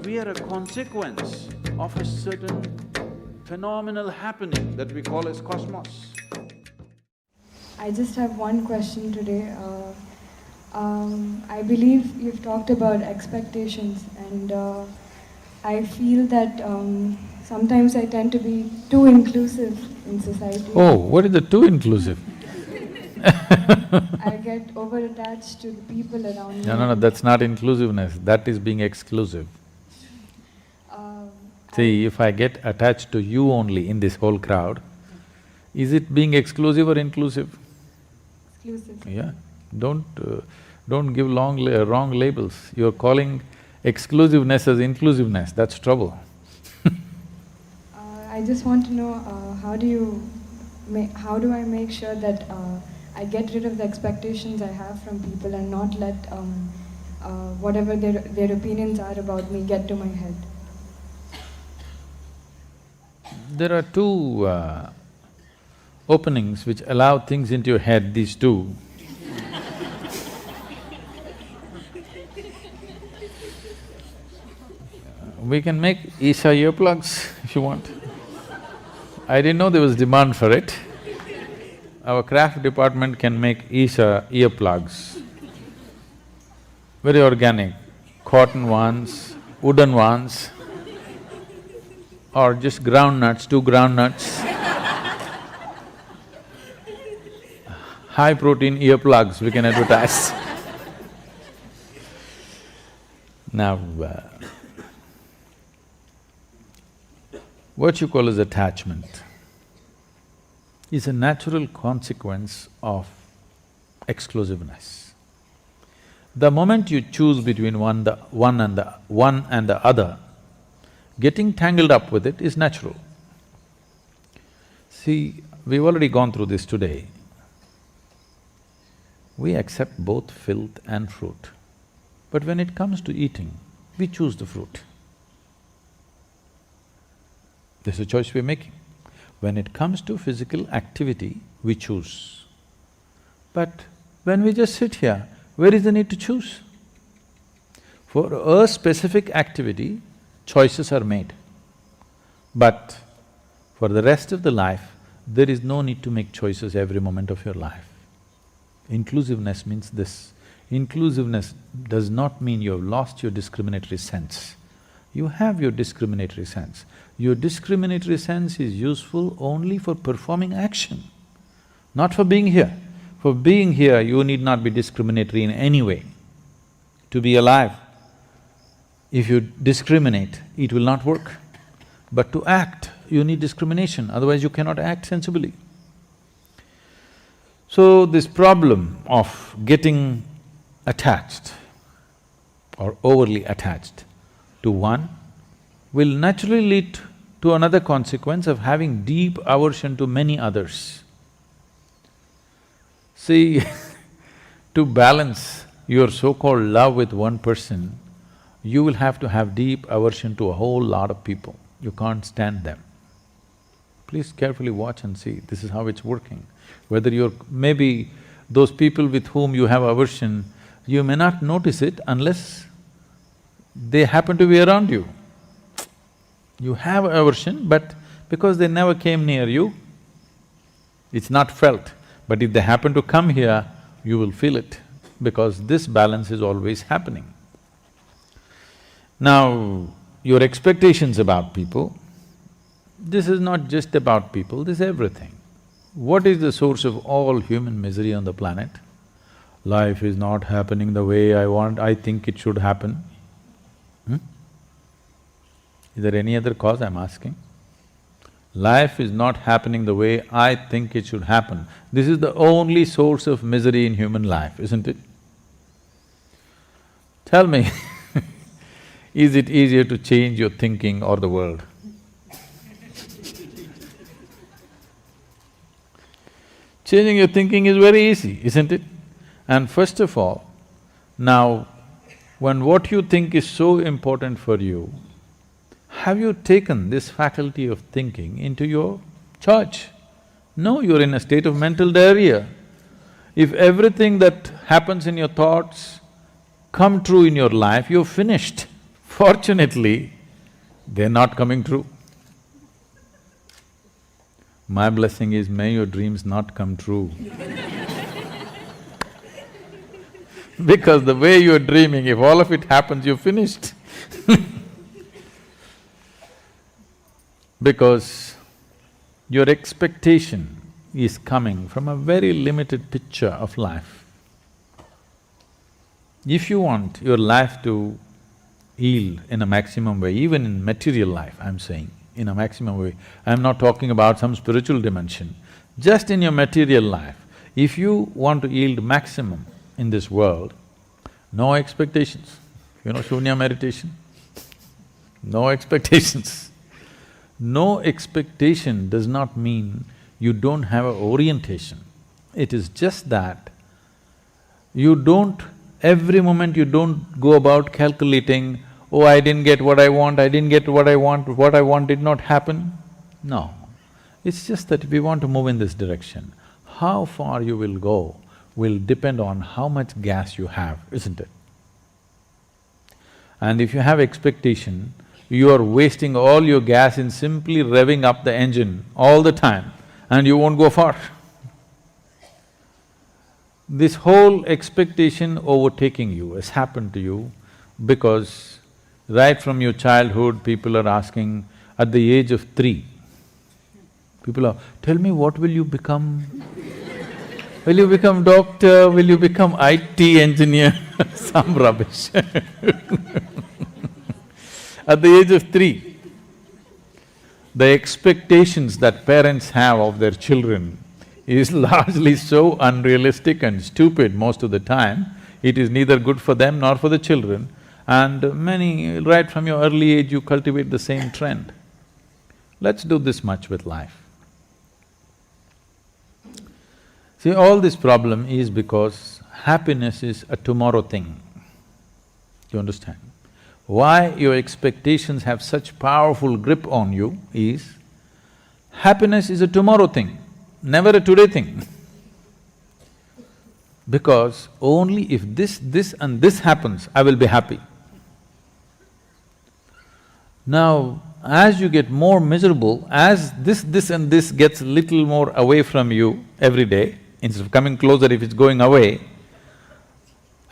we are a consequence of a certain phenomenal happening that we call as cosmos. I just have one question today. I believe you've talked about expectations, and I feel that sometimes I tend to be too inclusive in society. Oh, what is the too inclusive? I get over-attached to the people around me. No, that's not inclusiveness, that is being exclusive. See, if I get attached to you only in this whole crowd, is it being exclusive or inclusive? Exclusive. Yeah, don't give wrong labels. You're calling exclusiveness as inclusiveness, that's trouble. I just want to know, how do I make sure that I get rid of the expectations I have from people and not let whatever their opinions are about me get to my head? There are two openings which allow things into your head, these two. We can make Isha earplugs if you want. I didn't know there was demand for it. Our craft department can make Isha earplugs. Very organic, cotton ones, wooden ones, or just groundnuts, 2 groundnuts. High protein earplugs we can advertise. Now, what you call as attachment is a natural consequence of exclusiveness. The moment you choose between one and the other, getting tangled up with it is natural. See, we've already gone through this today. We accept both filth and fruit, but when it comes to eating, we choose the fruit. This is a choice we're making. When it comes to physical activity, we choose. But when we just sit here, where is the need to choose? For a specific activity, choices are made. But for the rest of the life, there is no need to make choices every moment of your life. Inclusiveness means this. Inclusiveness does not mean you have lost your discriminatory sense. You have your discriminatory sense. Your discriminatory sense is useful only for performing action, not for being here. For being here, you need not be discriminatory in any way. To be alive, if you discriminate, it will not work. But to act, you need discrimination, otherwise you cannot act sensibly. So this problem of getting attached or overly attached to one will naturally lead to another consequence of having deep aversion to many others. See, to balance your so-called love with one person, you will have to have deep aversion to a whole lot of people. You can't stand them. Please carefully watch and see, this is how it's working. Whether you're… maybe those people with whom you have aversion, you may not notice it unless they happen to be around you. You have aversion, but because they never came near you, it's not felt. But if they happen to come here, you will feel it, because this balance is always happening. Now, your expectations about people, this is not just about people, this is everything. What is the source of all human misery on the planet? Life is not happening the way I think it should happen. Is there any other cause I'm asking? Life is not happening the way I think it should happen. This is the only source of misery in human life, isn't it? Tell me, is it easier to change your thinking or the world? Changing your thinking is very easy, isn't it? And first of all, now, when what you think is so important for you, have you taken this faculty of thinking into your charge? No, you're in a state of mental diarrhea. If everything that happens in your thoughts come true in your life, you're finished. Fortunately, they're not coming true. My blessing is, may your dreams not come true. Because the way you're dreaming, if all of it happens, you're finished. Because your expectation is coming from a very limited picture of life. If you want your life to yield in a maximum way, even in material life, I'm saying, in a maximum way, I'm not talking about some spiritual dimension, just in your material life, if you want to yield maximum in this world, no expectations. You know Shunya meditation? No expectations. No expectation does not mean you don't have an orientation. It is just that you don't… every moment you don't go about calculating, oh, I didn't get what I want, I didn't get what I want did not happen. No, it's just that if you want to move in this direction, how far you will go will depend on how much gas you have, isn't it? And if you have expectation, you are wasting all your gas in simply revving up the engine all the time and you won't go far. This whole expectation overtaking you has happened to you because right from your childhood, people are asking, at the age of 3, people are, tell me what will you become? Will you become doctor? Will you become IT engineer? Some rubbish. At the age of 3, the expectations that parents have of their children is largely so unrealistic and stupid most of the time, it is neither good for them nor for the children, and many… right from your early age you cultivate the same trend. Let's do this much with life. See, all this problem is because happiness is a tomorrow thing. You understand? Why your expectations have such powerful grip on you is, happiness is a tomorrow thing, never a today thing. Because only if this and this happens, I will be happy. Now, as you get more miserable, as this and this gets little more away from you every day, instead of coming closer if it's going away,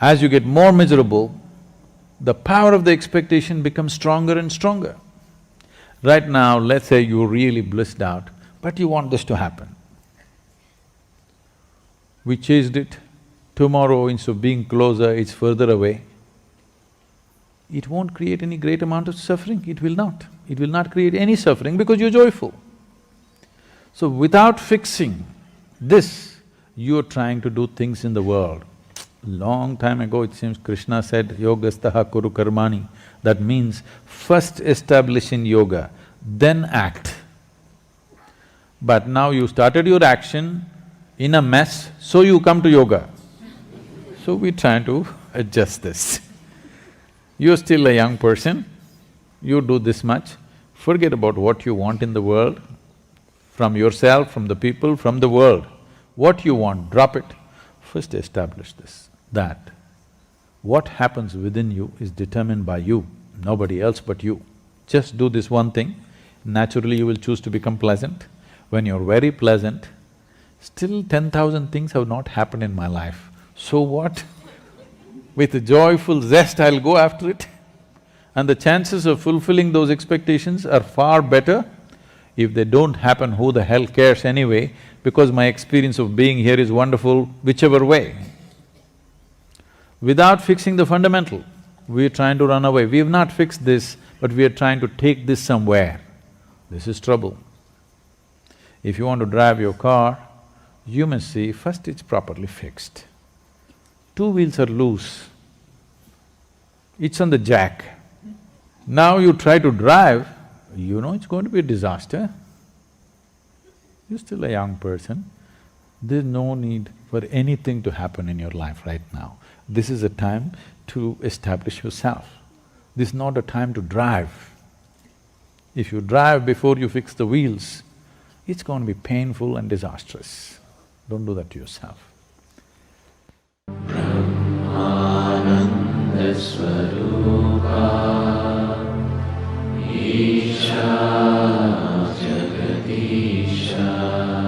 as you get more miserable, the power of the expectation becomes stronger and stronger. Right now, let's say you're really blissed out, but you want this to happen. We chased it, tomorrow instead of being closer, it's further away. It won't create any great amount of suffering, it will not. It will not create any suffering because you're joyful. So without fixing this, you're trying to do things in the world. Long time ago, it seems Krishna said, yogastaha kuru karmani. That means first establish in yoga, then act. But now you started your action in a mess, so you come to yoga. So we're trying to adjust this. You're still a young person, you do this much, forget about what you want in the world, from yourself, from the people, from the world. What you want, drop it. First establish this, that what happens within you is determined by you, nobody else but you. Just do this one thing, naturally you will choose to become pleasant. When you're very pleasant, still 10,000 things have not happened in my life. So what? With a joyful zest, I'll go after it. And the chances of fulfilling those expectations are far better. If they don't happen, who the hell cares anyway, because my experience of being here is wonderful whichever way. Without fixing the fundamental, we're trying to run away. We have not fixed this, but we are trying to take this somewhere. This is trouble. If you want to drive your car, you must see first it's properly fixed. 2 wheels are loose, it's on the jack. Now you try to drive, you know it's going to be a disaster. You're still a young person, there's no need for anything to happen in your life right now. This is a time to establish yourself. This is not a time to drive. If you drive before you fix the wheels, it's going to be painful and disastrous. Don't do that to yourself. Brahmananda Swarupa Isha.